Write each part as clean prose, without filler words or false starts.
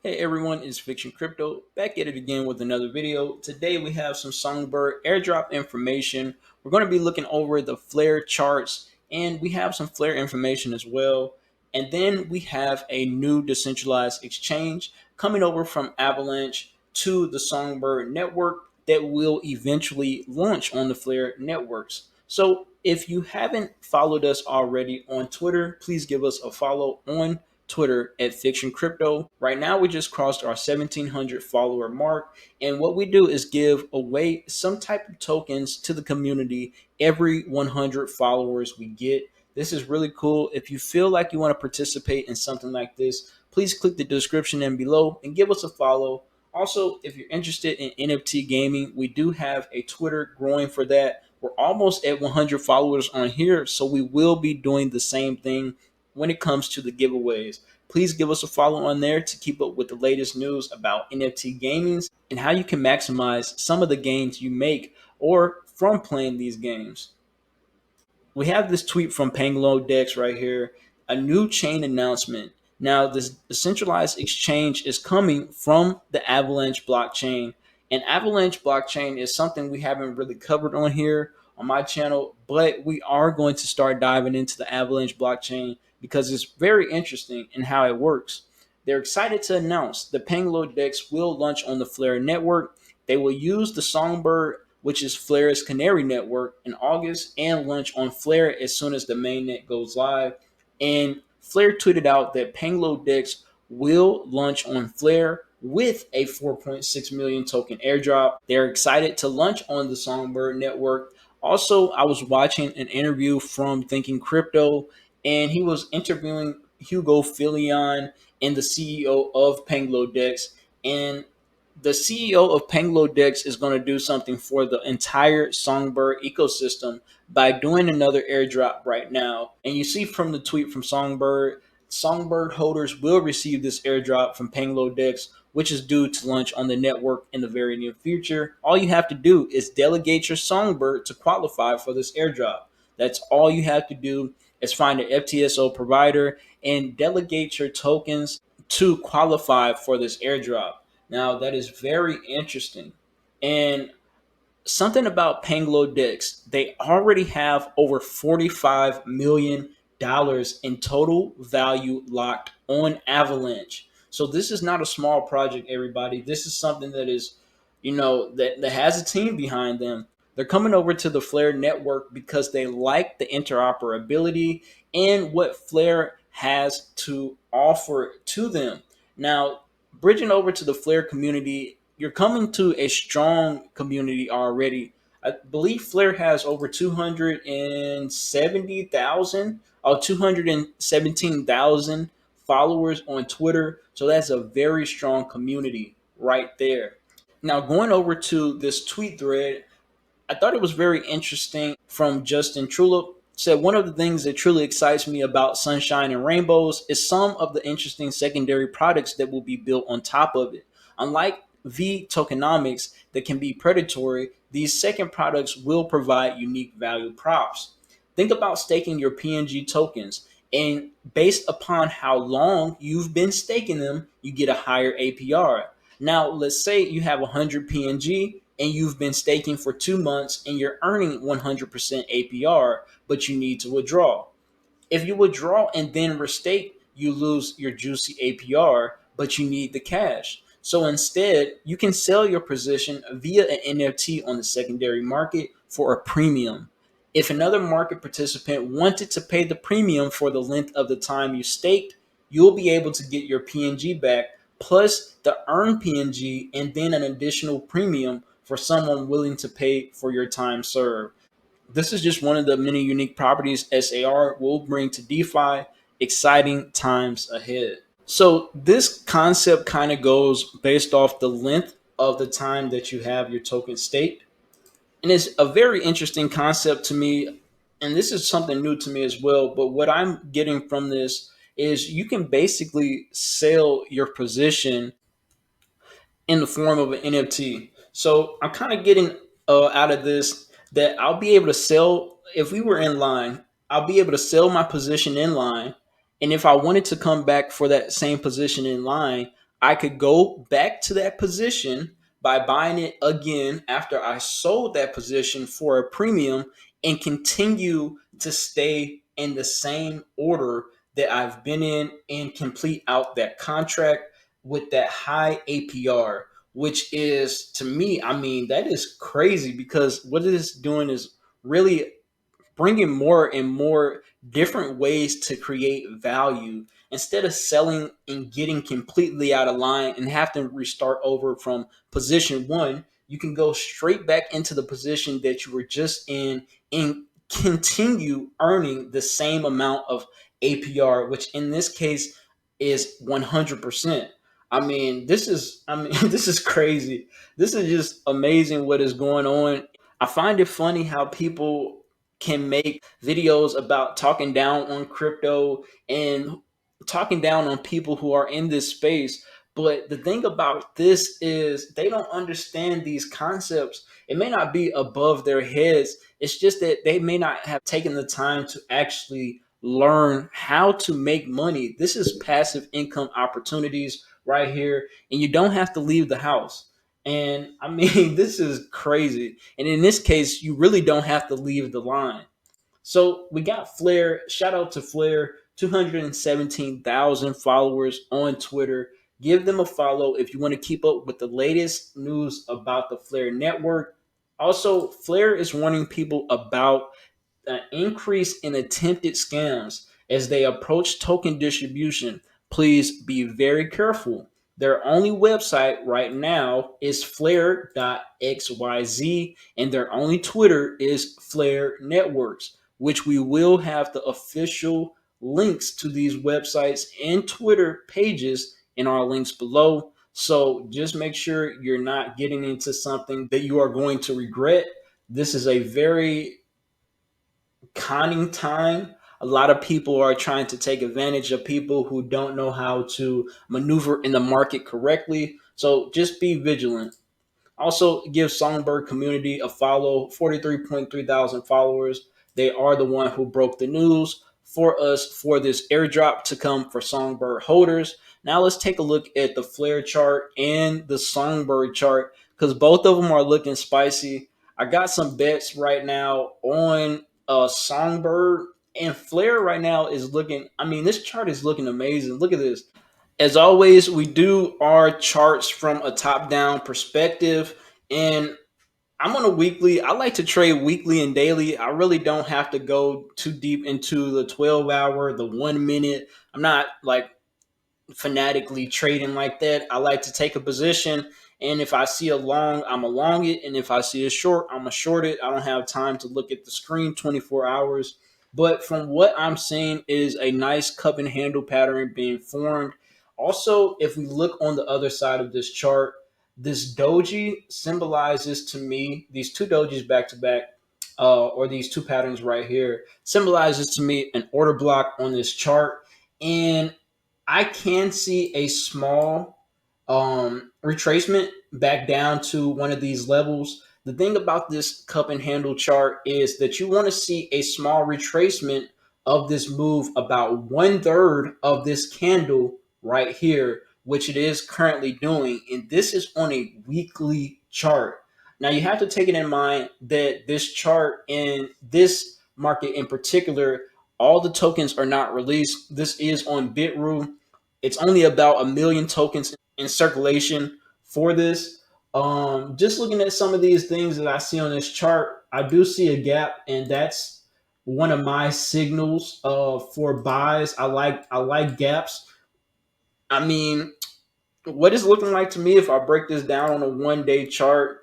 Hey everyone, it's Fiction Crypto back at it again with another video. Today we have some Songbird airdrop information. We're going to be looking over the Flare charts and we have some Flare information as well. And then we have a new decentralized exchange coming over from Avalanche to the Songbird network that will eventually launch on the Flare networks. So if you haven't followed us already on Twitter, please give us a follow on Twitter at Fiction Crypto. Right now, we just crossed our 1,700 follower mark. And what we do is give away some type of tokens to the community every 100 followers we get. This is really cool. If you feel like you want to participate in something like this, please click the description and below and give us a follow. Also, if you're interested in NFT gaming, we do have a Twitter growing for that. We're almost at 100 followers on here, so we will be doing the same thing when it comes to the giveaways. Please give us a follow on there to keep up with the latest news about NFT gaming and how you can maximize some of the gains you make or from playing these games. We have this tweet from Panglo Dex right here, a new chain announcement. Now, this decentralized exchange is coming from the Avalanche blockchain, and Avalanche blockchain is something we haven't really covered on here on my channel, but we are going to start diving into the Avalanche blockchain because it's very interesting in how it works. They're excited to announce the Panglo Dex will launch on the Flare network. They will use the Songbird, which is Flare's Canary network, in August and launch on Flare as soon as the mainnet goes live. And Flare tweeted out that Panglo Dex will launch on Flare with a 4.6 million token airdrop. They're excited to launch on the Songbird network. Also, I was watching an interview from Thinking Crypto, and he was interviewing Hugo Filion and the CEO of Panglo Dex. And the CEO of Panglodex is going to do something for the entire Songbird ecosystem by doing another airdrop right now. And you see from the tweet from Songbird, Songbird holders will receive this airdrop from Panglodex, which is due to launch on the network in the very near future. All you have to do is delegate your Songbird to qualify for this airdrop. That's all you have to do is find an FTSO provider and delegate your tokens to qualify for this airdrop. Now, that is very interesting. And something about Panglodex, they already have over $45 million in total value locked on Avalanche. So this is not a small project, everybody. This is something that is, that has a team behind them. They're coming over to the Flare network because they like the interoperability and what Flare has to offer to them. Now, bridging over to the Flare community, you're coming to a strong community already. I believe Flare has over 270,000 or 217,000 followers on Twitter. So that's a very strong community right there. Now, going over to this tweet thread, I thought it was very interesting from Justin Trulip. Said one of the things that truly excites me about Sunshine and Rainbows is some of the interesting secondary products that will be built on top of it. Unlike V tokenomics that can be predatory, these second products will provide unique value props. Think about staking your PNG tokens, and based upon how long you've been staking them, you get a higher APR. Now, let's say you have 100 PNG and you've been staking for 2 months and you're earning 100% APR, but you need to withdraw. If you withdraw and then restake, you lose your juicy APR, but you need the cash. So instead, you can sell your position via an NFT on the secondary market for a premium. If another market participant wanted to pay the premium for the length of the time you staked, you'll be able to get your PNG back plus the earned PNG and then an additional premium for someone willing to pay for your time served. This is just one of the many unique properties SAR will bring to DeFi. Exciting times ahead. So this concept kind of goes based off the length of the time that you have your token staked. And it's a very interesting concept to me. And this is something new to me as well. But what I'm getting from this is you can basically sell your position in the form of an NFT. So I'm kind of getting out of this that I'll be able to sell if we were in line. I'll be able to sell my position in line, and if I wanted to come back for that same position in line, I could go back to that position by buying it again after I sold that position for a premium and continue to stay in the same order that I've been in and complete out that contract with that high APR, which is to me, I mean, that is crazy because what it is doing is really bringing more and more different ways to create value instead of selling and getting completely out of line and have to restart over from position one. You can go straight back into the position that you were just in and continue earning the same amount of APR, which in this case is 100%. I mean, this is crazy. This is just amazing what is going on. I find it funny how people can make videos about talking down on crypto and talking down on people who are in this space. But the thing about this is they don't understand these concepts. It may not be above their heads. It's just that they may not have taken the time to actually learn how to make money. This is passive income opportunities right here, and you don't have to leave the house. And I mean, this is crazy. And in this case, you really don't have to leave the line. So we got Flair. Shout out to Flair. 217,000 followers on Twitter. Give them a follow if you want to keep up with the latest news about the Flair network. Also, Flair is warning people about an increase in attempted scams as they approach token distribution. Please be very careful. Their only website right now is flare.xyz, and their only Twitter is Flare Networks, which we will have the official links to these websites and Twitter pages in our links below. So just make sure you're not getting into something that you are going to regret. This is a very conning time. A lot of people are trying to take advantage of people who don't know how to maneuver in the market correctly. So just be vigilant. Also, give Songbird community a follow. 43.3 thousand followers. They are the one who broke the news for us for this airdrop to come for Songbird holders. Now let's take a look at the Flare chart and the Songbird chart because both of them are looking spicy. I got some bets right now on Songbird and Flare right now is looking. I mean, this chart is looking amazing. Look at this. As always, we do our charts from a top down perspective. And I'm on a weekly. I like to trade weekly and daily. I really don't have to go too deep into the 12-hour, the 1 minute. I'm not like fanatically trading like that. I like to take a position, and if I see a long, I'm a long it, and if I see a short, I'm a short it. I don't have time to look at the screen 24 hours. But from what I'm seeing is a nice cup and handle pattern being formed. Also, if we look on the other side of this chart, this doji symbolizes to me these two dojis back to back, or these two patterns right here symbolizes to me an order block on this chart. And I can see a small retracement back down to one of these levels. The thing about this cup and handle chart is that you want to see a small retracement of this move about 1/3 of this candle right here, which it is currently doing. And this is on a weekly chart. Now you have to take it in mind that this chart in this market in particular, all the tokens are not released. This is on Bitrue. It's only about 1 million tokens in circulation for this. Just looking at some of these things that I see on this chart, I do see a gap, and that's one of my signals for buys. I like gaps. I mean, what it's looking like to me, if I break this down on a 1 day chart,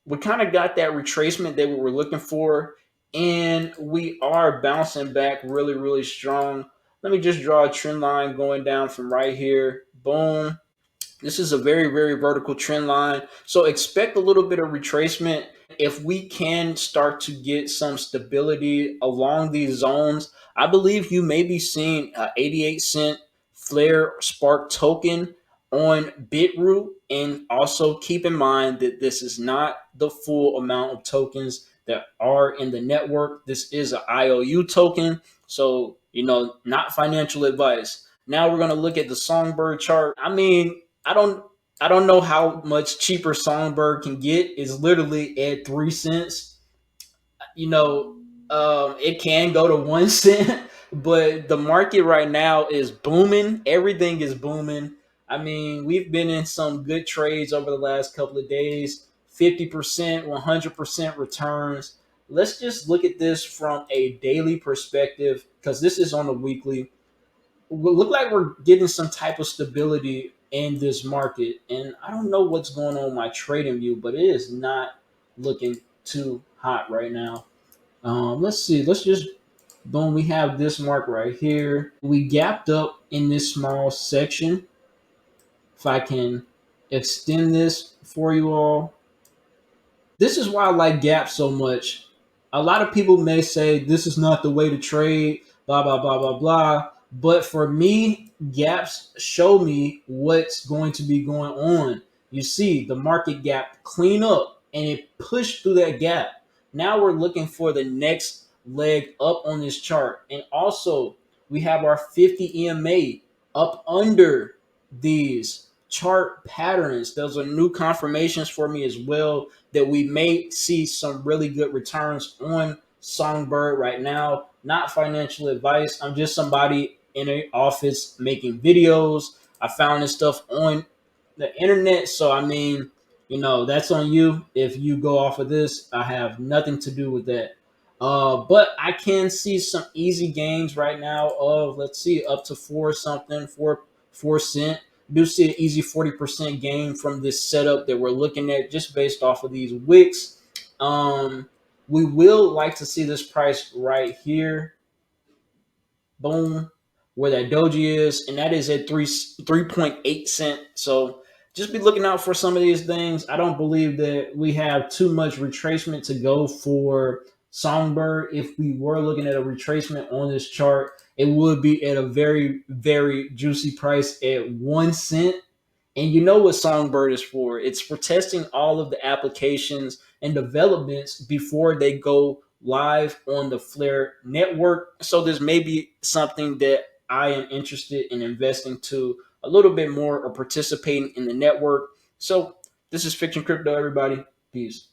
we kind of got that retracement that we were looking for, and we are bouncing back really, really strong. Let me just draw a trend line going down from right here. Boom. This is a very, very vertical trend line. So expect a little bit of retracement. If we can start to get some stability along these zones, I believe you may be seeing 88 cent Flare Spark token on Bitroot. And also keep in mind that this is not the full amount of tokens that are in the network. This is an IOU token. So, not financial advice. Now we're going to look at the Songbird chart. I mean, I don't I don't know how much cheaper Songbird can get. It's literally at 3 cents. You know, it can go to 1 cent, but the market right now is booming. Everything is booming. I mean, we've been in some good trades over the last couple of days, 50%, 100% returns. Let's just look at this from a daily perspective because this is on the weekly. We look like we're getting some type of stability in this market. And I don't know what's going on with my trading view, but it is not looking too hot right now. Let's see. Let's just boom. We have this mark right here. We gapped up in this small section. If I can extend this for you all, this is why I like gaps so much. A lot of people may say this is not the way to trade, blah, blah, blah, blah, blah. But for me, gaps show me what's going to be going on. You see the market gap clean up and it pushed through that gap. Now we're looking for the next leg up on this chart. And also, we have our 50 EMA up under these chart patterns. Those are new confirmations for me as well that we may see some really good returns on Songbird right now. Not financial advice. I'm just somebody in an office making videos. I found this stuff on the internet. So, I mean, that's on you. If you go off of this, I have nothing to do with that. But I can see some easy gains right now of, let's see, up to four something, 4 cent. Do see an easy 40% gain from this setup that we're looking at just based off of these wicks. We will like to see this price right here. Boom, where that doji is, and that is at 3.8 cent. So just be looking out for some of these things. I don't believe that we have too much retracement to go for Songbird. If we were looking at a retracement on this chart, it would be at a very, very juicy price at 1 cent. And you know what Songbird is for? It's for testing all of the applications and developments before they go live on the Flare network. So this may be something that I am interested in investing to a little bit more or participating in the network. So this is Fiction Crypto, everybody. Peace.